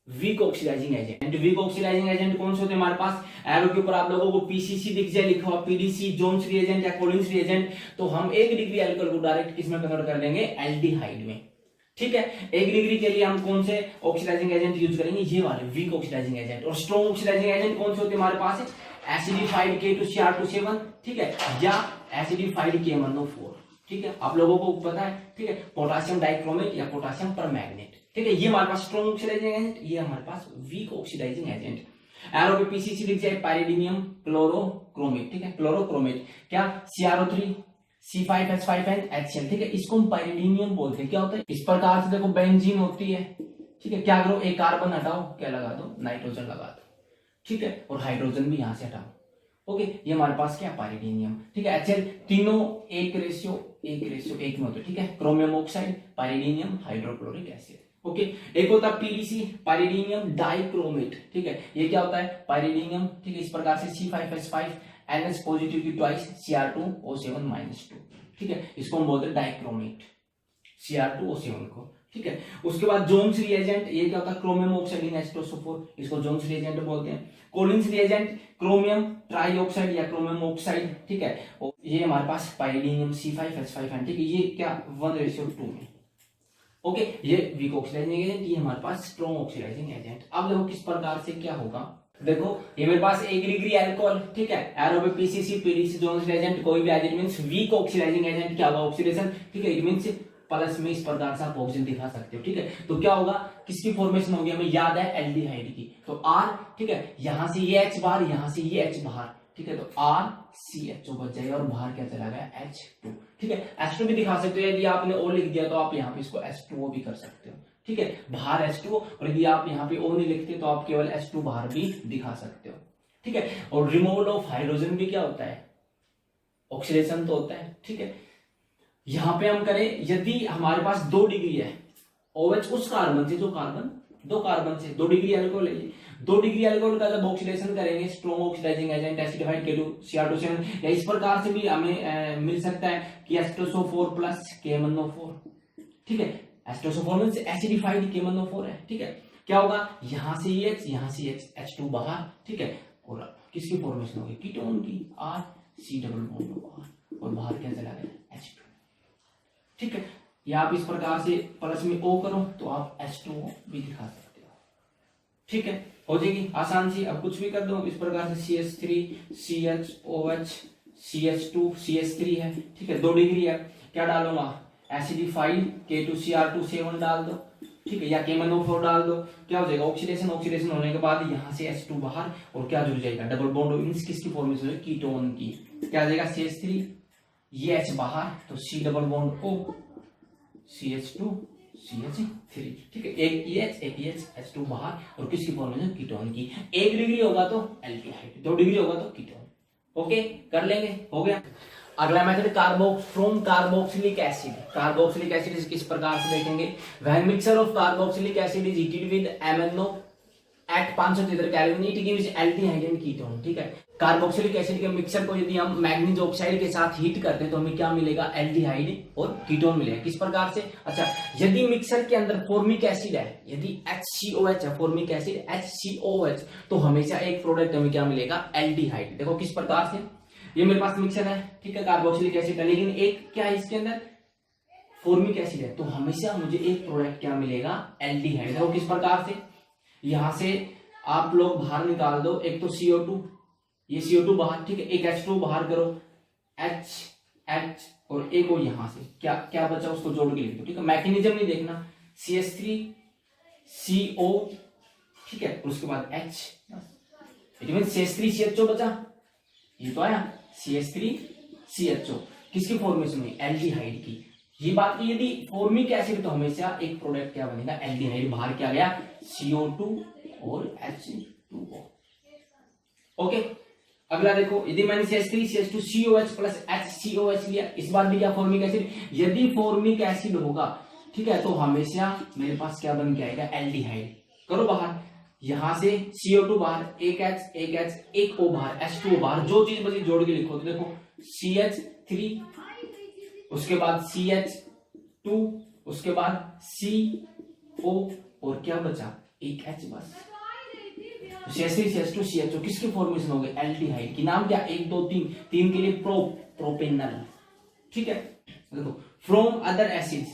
weak oxidising agent. Weak oxidising agent कौन से होते हैं हमारे पास, एरो के ऊपर आप लोगों को पीसीसी दिख जाए लिखा हुआ, पीडीसी जोन्स रिएजेंट या कोलिन्स रिएजेंट, तो हम 1 डिग्री अल्कोहल को डायरेक्ट किस में कन्वर्ट कर देंगे एल्डिहाइड में, ठीक है। 1 डिग्री के लिए हम कौन से ऑक्सीडाइजिंग एजेंट यूज करेंगे, ये वाले वीक ऑक्सीडाइजिंग एजेंट। और स्ट्रॉन्ग ऑक्सीडाइजिंग एजेंट कौन से होते हैं हमारे पास, एसिडिफाइड K2Cr2C1, ठीक है, या एसिडिफाइड KMnO4, ठीक है, आप लोगों को पता है, ठीक है, पोटेशियम डाइक्रोमेट या पोटेशियम परमैंगनेट, ठीक है, ये हमारे पास स्ट्रॉन्ग ऑक्सीडाइजिंग एजेंट, ये हमारे पास वीक ऑक्सीडाइजिंग एजेंट। एरो पे पीसीसी लिख जाए पाइरिडिनियम क्लोरोक्रोमेट, ठीक है, क्लोरोक्रोमेट, क्या CrO3 C5H5N HCl, ठीक है, इसको हम पाइरिडिनियम बोलते हैं। क्या होता है इस प्रकार से, देखो बेंजीन होती है, ठीक है, क्या करो एक कार्बन हटाओ, क्या लगा दो नाइट्रोजन लगा दो, ठीक है, और हाइड्रोजन भी यहां से हटाओ, ओके, ये हमारे पास क्या पाइरिडिनियम, ठीक है, HL तीनों 1:1 में होते, ठीक है, chromium oxide pyridinium hydrochloric acid, okay. एक होता है पीडीसी पाइरिडिनियम डाइक्रोमेट, ठीक है, ये क्या होता है पाइरिडिनियम, ठीक है, इस प्रकार से C5H5 NH पॉजिटिव की ट्वाइस Cr2O7-2, ठीक है, इसको हम बोलते हैं डाइक्रोमेट Cr2O7 को, ठीक है। उसके बाद जोन्स रिएजेंट, ये क्या होता है क्रोमियम ऑक्साइड इन H2SO4, इसको जोन्स रिएजेंट बोलते हैं। कोलिन्स रिएजेंट क्रोमियम ट्राइऑक्साइड या क्रोमियम ऑक्साइड, ठीक है, और ये हमारे पास पाइरिडिनियम C5H5N, ठीक है, ये क्या 1:2 में, ओके, ये वीक ऑक्सीडाइजिंग एजेंट, ये हमारे पास स्ट्रॉन्ग ऑक्सीडाइजिंग एजेंट। अब देखो किस प्रकार से क्या होगा, देखो ये मेरे पास 1 डिग्री अल्कोहल, ठीक है, एरो पे पीसीसी पीडीसी जोन्स रिएजेंट कोई भी agent means weak oxidising agent, क्या होगा ऑक्सीडेशन, ठीक है, इट मींस प्लस में इस प्रकार से आप ऑक्सीजन दिखा सकते हो, ठीक है। तो क्या होगा किसकी फॉर्मेशन होगी हमें याद है एल्डिहाइड की, तो R, ठीक है, यहां से ये H बाहर, यहां से ये H बाहर, ठीक है, तो RCHO बच जाएगा और बाहर क्या चला गया H2, ठीक है। H2 भी दिखा सकते हो, यदि आपने O लिख दिया तो आप यहाँ पे इसको H2O भी कर सकते हो, ठीक है, बाहर H2O, और यदि आप यहाँ पे O नहीं लिखते तो आप केवल H2 बाहर भी दिखा सकते हो, ठीक है। और रिमूवल ऑफ हाइड्रोजन भी क्या होता है ऑक्सीडेशन तो होता है, ठीक है। यहां पे हम करें यदि हमारे पास 2 डिग्री है, OH उस कार्बन से जो कार्बन दो कार्बन से 2 डिग्री अल्कोहल है। 2 डिग्री अल्कोहल का जब ऑक्सीडेशन करेंगे strong oxidising agent acidified K2Cr2 या इस प्रकार से भी हमें मिल सकता है कि H2SO4 प्लस K1O4, ठीक है। H2SO4 मींस एसिडिफाइड K1O4 है, ठीक है। क्या होगा, यहां से H, यहां से H2 बाहर, ठीक है। और किसकी फॉर्मेशन होगी, कीटोन की, R C double bond R, और बाहर क्या चला गया H2, ठीक है। या आप इस प्रकार से प्लस में O करो तो आप H2O भी दिखा सकते हो, ठीक है। हो जाएगी आसान सी। अब कुछ भी कर दो इस प्रकार से CH3 CHOH CH2 CH3 है, ठीक है। 2 डिग्री है, क्या डालूंगा, एसिडिफाइड K2Cr2 डाल दो, ठीक है, या K1O4 डाल दो। क्या हो जाएगा, ऑक्सीडेशन होने के बाद यहाँ से H2 बाहर, और क्या जुड़ जाएगा, डबल बॉन्ड मींस किसकी फॉर्मेशन है, कीटोन की। क्या आ जाएगा, CH3, ये H बाहर तो C double bond O, CH2 CH3, ठीक है। एक EH एक EH H2 बाहर, और किसकी फॉर्मेशन, कीटोन की। 1 डिग्री होगा तो एल्डिहाइड, 2 डिग्री होगा तो कीटोन। ओके, कर लेंगे, हो गया। अगला method from carboxylic acid. Carboxylic acid किस प्रकार से देखेंगे, when mixture of carboxylic acid is heated with MnO at 573 kelvin it gives aldehyde and ketone, ठीक है। कार्बोक्सिलिक एसिड के मिक्सचर को यदि हम मैग्नीज ऑक्साइड के साथ हीट करते हैं तो हमें क्या मिलेगा, एल्डिहाइड और कीटोन मिलेगा। किस प्रकार से, अच्छा, यदि मिक्सचर के अंदर फॉर्मिक एसिड है, यदि HCOH है, फॉर्मिक एसिड HCOH, तो हमेशा एक प्रोडक्ट हमें क्या मिलेगा, एल्डिहाइड। देखो किस प्रकार से, ये मेरे पास मिक्सचर है, ठीक है, कार्बोक्सिलिक एसिड है, लेकिन एक क्या है इसके अंदर, फॉर्मिक एसिड है, तो हमेशा मुझे एक प्रोडक्ट क्या मिलेगा, एल्डिहाइड। देखो किस प्रकार से, यहां से आप लोग बाहर निकाल दो, एक तो CO2, ये CO2 बाहर, ठीक है, एक H2 बाहर करो, H और एक और यहां से क्या क्या बचा उसको जोड़ के लिख दो, ठीक है। मैकेनिज्म नहीं देखना, CH3 CO, ठीक है, उसके बाद H, it mean CH3 CHO बचा, ये तो आया CH3 CHO, किसकी फॉर्मेशन हुई, एल्डिहाइड की। ये बात की, यदि फॉर्मिक एसिड तो हमेशा एक प्रोडक्ट क्या बनेगा, एल्डिहाइड। बाहर क्या गया, CO2 और H2O। ओके, अगला देखो, यदि मैंने CH3 CH2 COH plus HCOH लिया, इस बार भी क्या, फॉर्मिक एसिड। यदि फॉर्मिक एसिड होगा, ठीक है, तो हमेशा मेरे पास क्या बन के आएगा, एल्डिहाइड। करो बाहर, यहां से CO2 बाहर, एक H एक O बाहर, H2O बाहर, जो चीज बची जोड़ के लिखो। तो देखो CH3, उसके बाद CH2, उसके बाद CO, और क्या बचा, एक H बस। CH3 CH2 CHO किसकी फॉर्मेशन हो गई, एल्डिहाइड की। नाम क्या, 1 2 3, 3 के लिए प्रोपेनल, ठीक है। देखो फ्रॉम अदर एसिड्स,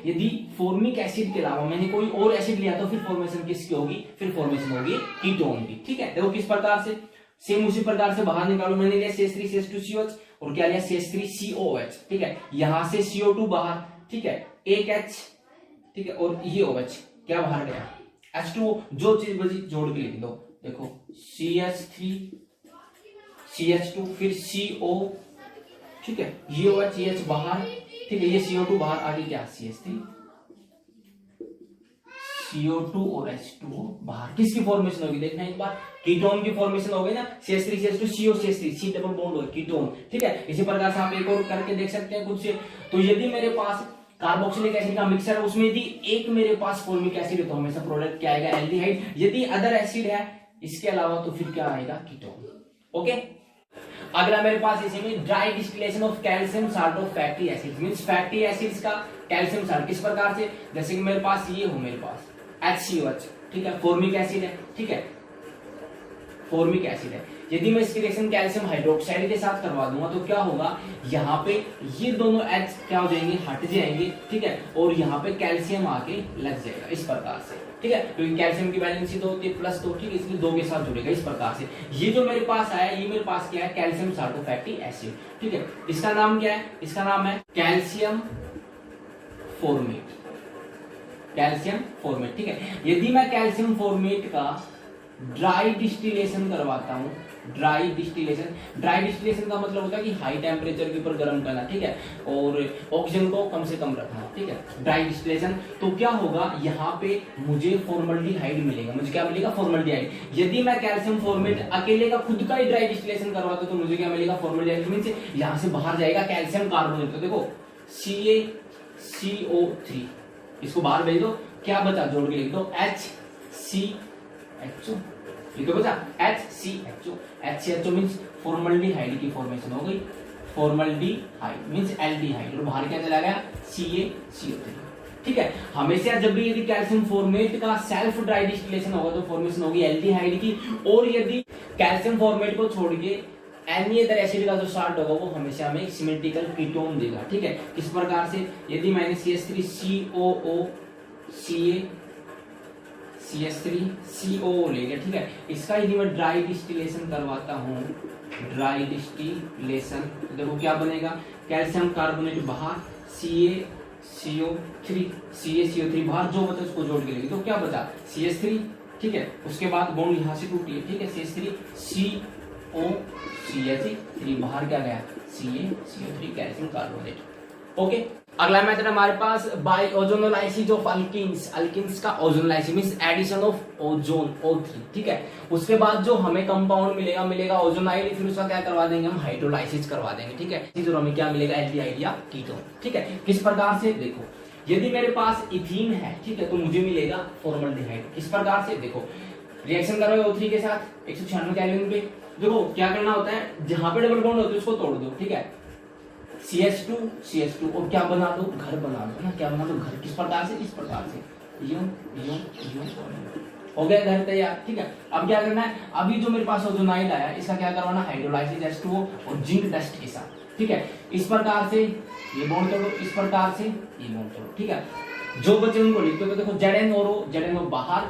यदि फॉर्मिक एसिड के अलावा मैंने कोई और एसिड लिया तो फिर फॉर्मेशन किसकी होगी, फिर फॉर्मेशन होगी कीटोन की, ठीक है। देखो किस प्रकार से, सेम उसी प्रकार से बाहर निकालो। मैंने लिया CH3 CH2 COH, और क्या लिया, CH3 COH, ठीक है। यहां से CO2 बाहर, ठीक है, एक H, ठीक है, और ये OH क्या बाहर गया, H2O, जो चीज बची जोड़ के लिख दो। देखो CH3 CH2 फिर CO, ठीक है, ये OH ये H बाहर, ठीक है, ये CO2 बाहर, आगे क्या, CH3 CO2 और H2O बाहर। किसकी फॉर्मेशन होगी, देखना एक बार, कीटोन की फॉर्मेशन हो गई ना, CH3 CH2 CO CH3 C double bond हो कीटोन, ठीक है। इसी प्रकार से आप एक और करके देख सकते हैं खुद से। तो यदि मेरे पास कार्बोक्सिलिक एसिड का मिक्सचर है, उसमें यदि एक मेरे पास फॉर्मिक एसिड है तो हमेशा प्रोडक्ट क्या आएगा, एल्डिहाइड। यदि अदर एसिड है इसके अलावा तो फिर क्या आएगा, कीटोन। ओके, अगला मेरे पास इसी में dry distillation of calcium salt of fatty acids, means fatty acids का कैल्शियम साल्ट। किस प्रकार से, जैसे कि मेरे पास ये हो, मेरे पास HCOH, ठीक है, फॉर्मिक एसिड है, ठीक है, फॉर्मिक एसिड है। यदि मैं इसकी रिएक्शन कैल्शियम हाइड्रोक्साइड के साथ करवा दूंगा तो क्या होगा, यहाँ पे ये दोनों H क्या हो जाएंगे, हट जाएंगे, ठीक है, और यहाँ पे कैल्शियम आके लग जाएगा इस प्रकार से, ठीक है, क्योंकि कैल्शियम की वैलेंसी तो होती है +2, ठीक है, इसलिए 2 के साथ जुड़ेगा इस प्रकार से। ये जो मेरे पास आया, ये मेरे पास क्या है, कैल्शियम साल्टोफैटी एसिड, ठीक है। इसका नाम क्या है, इसका नाम है कैल्शियम फॉर्मेट, कैल्शियम फॉर्मेट, ठीक है। यदि मैं कैल्शियम फॉर्मेट का ड्राई डिस्टिलेशन करवाता हूं, ड्राई डिस्टिलेशन का मतलब होता है कि हाई टेम्परेचर के ऊपर गर्म करना, ठीक है, और ऑक्सीजन को कम से कम रखना, ठीक है, ड्राई डिस्टिलेशन। तो क्या होगा, यहाँ पे मुझे फॉर्मल्डिहाइड मिलेगा, मुझे क्या मिलेगा, फॉर्मल्डिहाइड। यदि मैं कैल्शियम फॉर्मेट अकेले का खुद का ही ड्राई डिस्टिलेशन करवाता हूं तो मुझे क्या मिलेगा, फॉर्मल्डिहाइड। मींस यहाँ से बाहर जाएगा कैल्शियम कार्बोनेट, तो देखो CaCO3, इसको बाहर भेज दो, क्या बचा जोड़ के लिख दो HCHO, लिखो बचा HCHO। HCHO मींस फॉर्मल्डिहाइड की फॉर्मेशन हो गई, फॉर्मल्डिहाइड मींस एल्डिहाइड, और बाहर क्या चला गया CaCO3। ठीक है, हमेशा जब भी यदि कैल्शियम फॉर्मेट का सेल्फ ड्राई डिस्टिलेशन होगा तो फॉर्मेशन होगी एल्डिहाइड की, और यदि कैल्शियम फॉर्मेट को छोड़ के एनी अदर एसिड का जो स्टार्ट होगा वो हमेशा हमें सिमेट्रिकल कीटोन देगा। ठीक है, किस प्रकार से, यदि मैंने CH3COO CH3COO ले लिया, ठीक है, इसका यदि मैं ड्राई डिस्टिलेशन करवाता हूँ, ड्राई डिस्टिलेशन, देखो क्या बनेगा, कैल्शियम कार्बोनेट बाहर, CaCO3 बाहर, जो बचा उसको जोड़ के लेंगे तो क्या बचा CH3। ठीक है, उसके बाद बॉन्ड यहाँ से टूटी है, ठीक है, CH3COCH3 बाहर क्या गया CaCO3 कैल्शियम कार्बोनेट। ओके, अगला मेथड हमारे पास by ozonolysis of alkenes, alkenes का ozonolysis means addition of ozone O3। ठीक है, उसके बाद जो हमें कंपाउंड मिलेगा ओजोनाइड, फिर उसका क्या करवा देंगे हम हाइड्रोलाइसिस करवा देंगे। ठीक है, फिर हमें क्या मिलेगा एल्डिहाइड या कीटोन। ठीक है, किस प्रकार से, देखो यदि मेरे पास इथीन है, ठीक है, तो मुझे मिलेगा फॉर्मल्डिहाइड। किस प्रकार से, देखो रिएक्शन करोगे O3 के साथ 196 केल्विन पे, देखो क्या करना होता है, जहां पे डबल बॉन्ड होता है उसको तोड़ दो। ठीक है, CH2 और क्या बना दो, घर बना दो ना, क्या बना दो घर। किस प्रकार से, इस प्रकार से यूं हो गया घर तैयार। ठीक है, अब क्या करना है, अभी जो मेरे पास ओजोनाइड आया इसका क्या करवाना, हाइड्रोलाइसिस H2O और जिंक डस्ट के साथ। ठीक है, इस प्रकार से ये बॉन्ड तोड़ो, इस प्रकार से ये बॉन्ड तोड़ो। ठीक है, जो बचे उनको लिखते हो, देखो ZnO बाहर,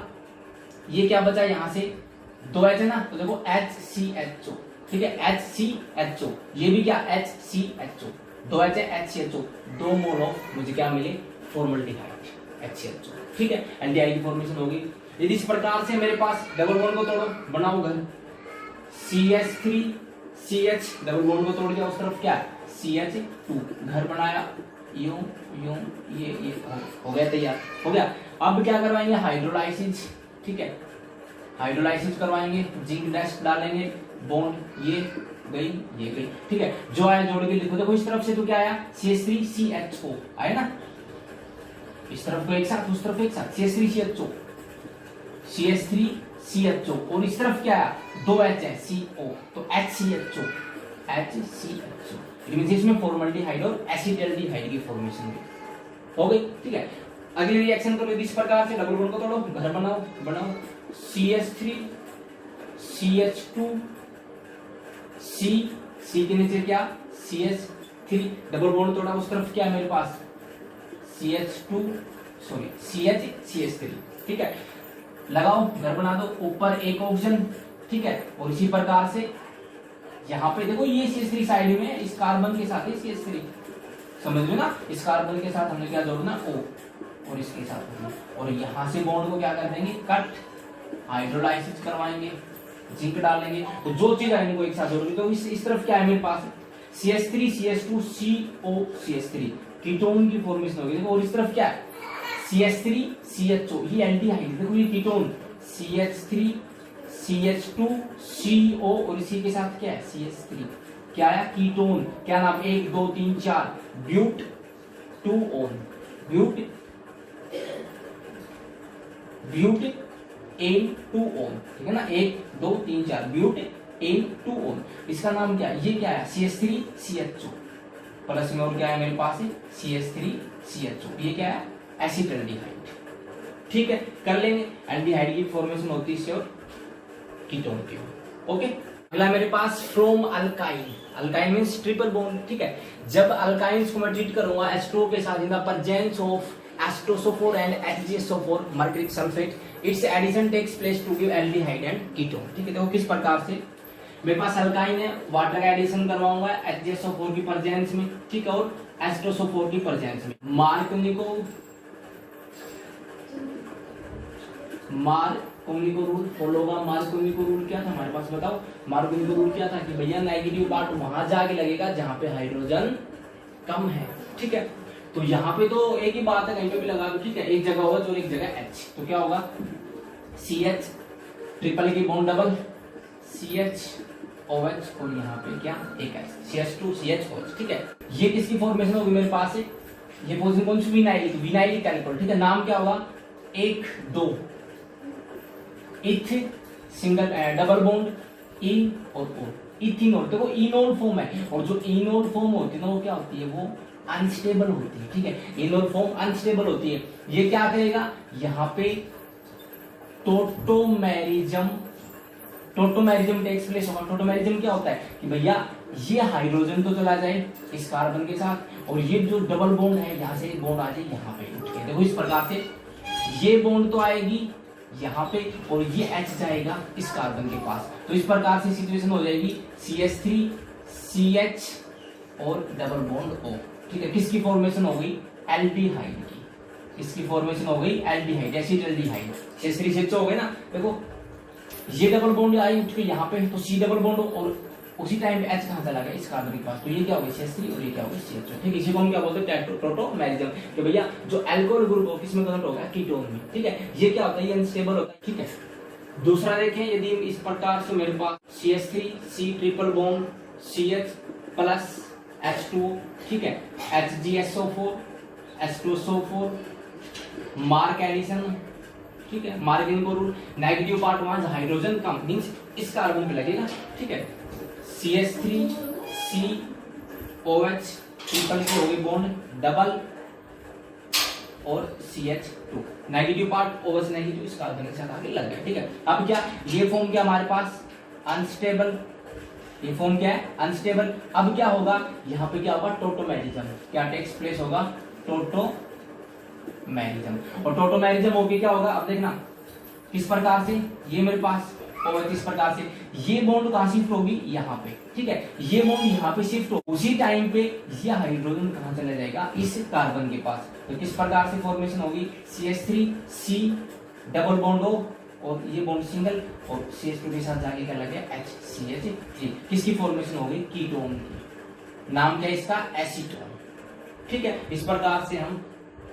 ये क्या बचा यहाँ से 2 H है ना, तो देखो HCHO। ठीक है, HCHO, ये भी क्या HCHO, 2 H है HCHO, 2 मोल ऑफ मुझे क्या मिले फॉर्मल्डिहाइड HCHO। ठीक है, एल्डिहाइड की फॉर्मेशन होगी। यदि इस प्रकार से मेरे पास डबल बॉन्ड को तोड़ो, बनाओ घर, CH3CH डबल बॉन्ड को तोड़ दिया, उस तरफ क्या CH2 घर बनाया, यूं ये हो गया तैयार, हो गया। अब क्या करवाएंगे हाइड्रोलाइसिस। ठीक है, हाइड्रोलाइसिस करवाएंगे, जिंक डस्ट डालेंगे, बॉन्ड ये गई ये गई। ठीक है, जो आया जोड़ के लिखो, देखो इस तरफ से तो क्या आया CH3CHO आया ना, इस तरफ को एक साथ, उस तरफ एक साथ CH3CHO और इस तरफ क्या आया 2 H है CO, तो HCHO इसमें फॉर्मल्डिहाइड और एसिटल्डिहाइड की फॉर्मेशन हो गई। ठीक है, अगली रिएक्शन करो इस प्रकार से, डबल बॉन्ड को तोड़ो, घर बनाओ CH3CH2 C के नीचे क्या CH3 डबल बॉन्ड तोड़ा, उस तरफ क्या है मेरे पास CH3। ठीक है, लगाओ घर बना दो, ऊपर एक ऑक्सीजन। ठीक है, और इसी प्रकार से यहाँ पे देखो ये CH3 साइड में इस कार्बन के साथ है CH3, समझ लो ना, इस कार्बन के साथ हमने क्या जोड़ना O, और इसके साथ, और यहाँ से बॉन्ड को क्या कर देंगे कट, हाइड्रोलाइसिस करवाएंगे, जिंक डालेंगे, तो जो चीज आएंगे वो एक साथ जोड़ेंगे। तो इस तरफ क्या है मेरे पास CH3CH2COCH3 कीटोन की फॉर्मेशन होगी, देखो, और इस तरफ क्या है CH3CHO, ये एल्डिहाइड, देखो ये कीटोन CH3CH2CO और इसी के साथ क्या है CH3, क्या आया कीटोन, क्या नाम 1 2 3 4 ब्यूट 2 ऑन, ब्यूट N2 ऑन। ठीक है ना, 1 2 3 4 ब्यूट N2 ऑन, इसका नाम क्या है, ये क्या है CH3CHO प्लस में और क्या है मेरे पास CH3CHO, ये क्या है एसिटल्डिहाइड। ठीक है, कर लेंगे, एल्डिहाइड की फॉर्मेशन होती है इससे और कीटोन की। ओके, अगला मेरे पास from alkyne, alkyne means triple bond. ठीक है, जब अल्काइंस को मैं ट्रीट करूंगा H2O के साथ in the presence of H2SO4 and HgSO4 mercuric sulfate, its addition takes place to give aldehyde and ketone। ठीक है, देखो किस प्रकार से मेरे पास अल्काइन है, वाटर का एडिशन करवाऊंगा HgSO4 की प्रेजेंस में, ठीक है, और H2SO4 की प्रेजेंस में। मार्कोनिको रूल फॉलो होगा। मार्कोनिको रूल क्या था हमारे पास, बताओ मार्कोनिको रूल क्या था कि भैया नेगेटिव पार्ट वहां जाके लगेगा जहां पे हाइड्रोजन कम है। ठीक है, तो यहाँ पे तो एक ही बात है, कहीं पे भी लगा दो। ठीक है, एक जगह होगा और एक जगह H, तो क्या होगा CH ट्रिपल की बॉन्ड डबल CHOH और यहाँ पे क्या एक H CH2CHOH। ठीक है, ये किसकी फॉर्मेशन होगी मेरे पास है, ये पोजीशन कौन सी, विनाइलिक, विनाइलिक अल्कोहल, ठीक है। नाम क्या होगा, 1 2 इथ सिंगल डबल बॉन्ड इन और ओ, इथिनोल। देखो इनोल फॉर्म है, और जो इनोल फॉर्म होती है ना वो क्या होती है, वो अनस्टेबल होती है, ठीक है। इनोल फॉर्म अनस्टेबल होती है। ये क्या करेगा, यहाँ पे टोटोमेरिज्म, टोटोमेरिज्म टेक्स प्लेस होगा। टोटोमेरिज्म क्या होता है कि भैया ये हाइड्रोजन तो चला जाए इस कार्बन के साथ, और ये जो डबल बॉन्ड है यहाँ से बॉन्ड आ जाए यहाँ पे उठ के। देखो इस प्रकार से ये बॉन्ड तो आएगी यहाँ पे, और ये H जाएगा इस कार्बन के पास। तो इस प्रकार से सिचुएशन हो जाएगी CH3 CH और डबल बॉन्ड O, ठीक है। किसकी फॉर्मेशन हो गई, एल्डिहाइड की। इसकी फॉर्मेशन हो गई एल्डिहाइड, एसिटाल्डिहाइड। CH3 CH हो गए ना। देखो ये डबल बॉन्ड आई उठ के यहाँ पे, तो C डबल बॉन्ड, और उसी टाइम पे H कहां चला गया, इस कार्बन के पास। तो ये क्या होगा, CH3 और ये क्या होगा, CH2, ठीक है। इसी को हम क्या बोलते हैं, टोटोमेरिज्म, कि भैया जो अल्कोहल ग्रुप हो किसमें कन्वर्ट होगा, कीटोन में, ठीक है। ये क्या होता है, ये अनस्टेबल होता है, ठीक है। दूसरा देखें, यदि इस प्रकार से मेरे पास CH3 C triple bond CH plus H2, ठीक है, HgSO4 H2SO4, मार्क एडिशन, ठीक है। मार्क इनको रूल, नेगेटिव पार्ट वहां हाइड्रोजन कम मींस इस कार्बन पे लगेगा, ठीक है। CH3 COH ट्रिपल की हो गई बॉन्ड डबल, और CH2 negative part OH negative इस कार्बन के साथ आगे लग गया, ठीक है। अब क्या, ये फॉर्म क्या हमारे पास अनस्टेबल, ये फॉर्म क्या है, अनस्टेबल। अब क्या होगा, यहाँ पे क्या होगा, टोटोमेरिज्म, क्या टेक्स प्लेस होगा, टोटोमेरिज्म। और टोटोमेरिज्म होके क्या होगा, अब देखना किस प्रकार से, ये मेरे पास और इस प्रकार से ये बॉन्ड कहां शिफ्ट होगी, यहाँ पे, ठीक है। ये बॉन्ड यहाँ पे शिफ्ट हो, उसी टाइम पे ये हाइड्रोजन कहां चला जाएगा, इस कार्बन के पास। तो किस प्रकार से फॉर्मेशन होगी, CH3 C डबल बॉन्ड हो, और ये बॉन्ड सिंगल, और CH2 के साथ जाके क्या लगे HCH3। किसकी फॉर्मेशन होगी, कीटोन की। नाम क्या है इसका, एसीटोन, ठीक है। इस प्रकार से हम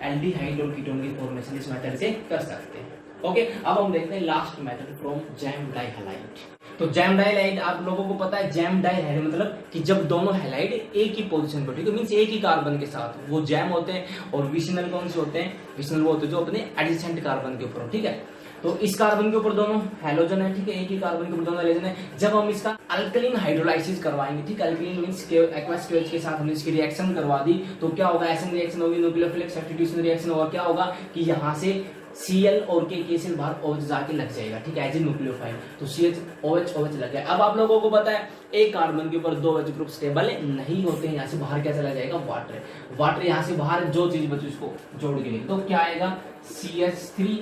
एल्डिहाइड और कीटोन की फॉर्मेशन इस मेथड से कर सकते हैं। ओके, अब हम देखते हैं लास्ट मेथड फ्रॉम जैम डाइहैलाइड। तो जैम डाइहैलाइड आप लोगों को पता है, जैम डाइहैलाइड मतलब कि जब दोनों हैलाइड एक ही पोजीशन पर, ठीक है, मींस एक ही कार्बन के साथ वो जैम होते हैं। और विशनल कौन से होते हैं, विशनल वो होते हैं जो अपने एडजेसेंट कार्बन के ऊपर, ठीक है। तो इस कार्बन के ऊपर दोनों हैलोजन है, ठीक है, एक ही कार्बन के ऊपर दोनों हैलोजन है। जब हम इसका अल्कलीन हाइड्रोलाइसिस करवाएंगे, ठीक है, अल्कलीन मींस एक्वस के OH के साथ हमने इसकी रिएक्शन करवा दी, तो क्या होगा, एसिड रिएक्शन होगी, न्यूक्लियोफिलिक सब्स्टिट्यूशन रिएक्शन होगा। क्या होगा कि यहाँ से Cl और के से बाहर OH जाके लग जाएगा, ठीक है, एज ए न्यूक्लियोफाइल। तो CH OH लग गया। अब आप लोगों को पता है एक कार्बन के ऊपर 2 OH ग्रुप स्टेबल नहीं होते हैं, यहाँ से बाहर क्या चला जाएगा, वाटर। वाटर यहाँ से बाहर जो चीज बची उसको जोड़ के लिए, तो क्या आएगा, CH3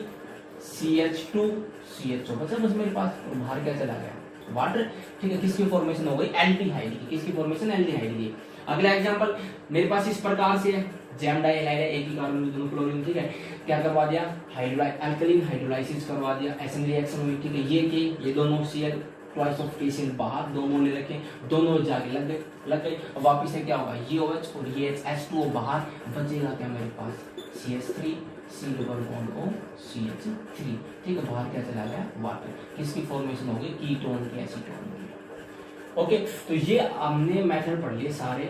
CH2 CHO, बस मेरे पास, और बाहर क्या चला गया, वाटर, ठीक है। किसकी फॉर्मेशन हो गई, एल्डिहाइड की। किसकी फॉर्मेशन, एल्डिहाइड की। अगला एग्जांपल मेरे पास इस प्रकार से है, जैम डाइहैलाइड है, एक ही कार्बन में दोनों क्लोरीन, ठीक है। क्या करवा दिया, अल्कलीन हाइड्रोलाइसिस करवा दिया, एसिड रिएक्शन हुई, ठीक है। ये दोनों Cl ट्वाइस ऑफ KCl बाहर, 2 मोल ले रखे, दोनों जाके लग गए। अब वापिस से क्या होगा, ये OH और ये H2O बाहर, बचेगा क्या मेरे पास, CH3 C double bond O CH3, ठीक है। बाहर क्या चला गया, वाटर। किसकी फॉर्मेशन होगी, कीटोन की, एसीटोन की। ओके, तो ये हमने मेथड पढ़ लिए सारे,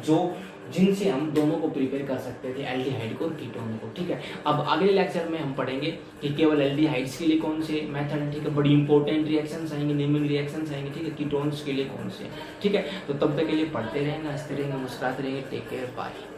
जो जिनसे हम दोनों को प्रिपेयर कर सकते थे, एल्डिहाइड को और कीटोन को, ठीक है। अब अगले लेक्चर में हम पढ़ेंगे कि केवल एल्डिहाइड्स के लिए कौन से मेथड है, ठीक है। बड़ी इंपॉर्टेंट रिएक्शंस आएंगे, नेमिंग रिएक्शंस आएंगे, ठीक है। कीटोन्स के लिए कौन से, ठीक है। तो तब तक के लिए पढ़ते रहेंगे, हंसते रहेंगे, मुस्कुराते रहेंगे। Take care, bye.